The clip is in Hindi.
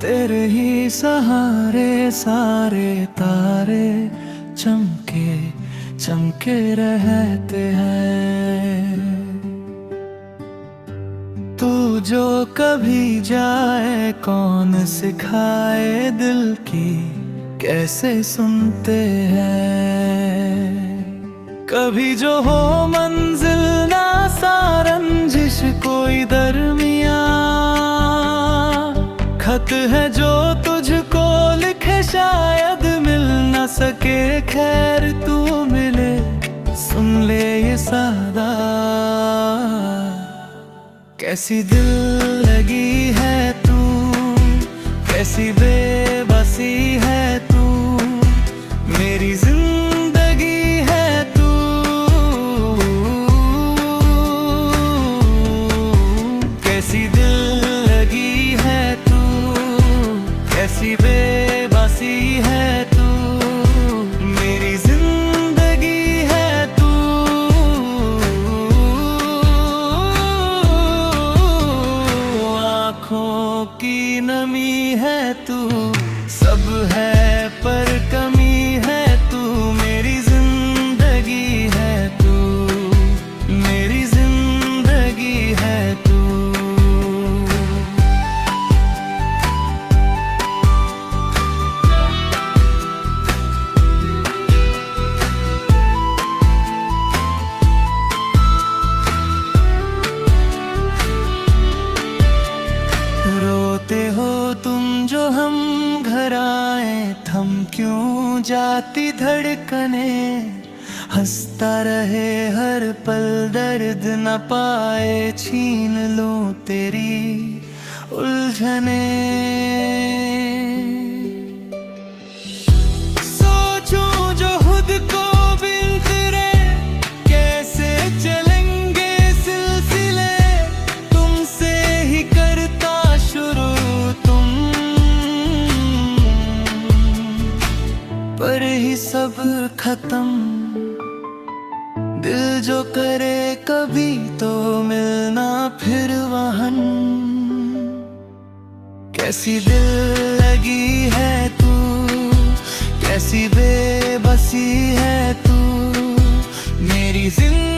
तेरे ही सहारे सारे तारे चमके चमके रहते हैं। तू जो कभी जाए कौन सिखाए दिल की कैसे सुनते हैं। कभी जो हो मंजिल ना सारंजिश कोई दरमिया, खत है जो तुझको लिखे शायद मिल न सके खैर तू मिले। सुन ले ये सादा कैसी दिल लगी है तू, कैसी बेबसी है तू, मेरी जिंदगी है तू। कैसी दिल लगी है तू, कैसी बेबसी है तू, मेरी जिंदगी है तू। आँखों की नमी है तू, सब है पर कमी है तू, मेरी जिंदगी है तू, मेरी जिंदगी है तू। रोते हो तुम जो हम घर आए, थम क्यों जाती धड़कने, हंसता रहे हर पल दर्द न पाए, छीन लूं तेरी उलझने। सोचूं जो खुद को बिन तेरे कैसे चलेंगे सिलसिले, तुमसे ही करता शुरू तुम, पर ही सब खत्म। दिल जो करे कभी तो मिलना फिर वहन। कैसी दिल लगी है तू, कैसी बेबसी है तू, मेरी जिंदगी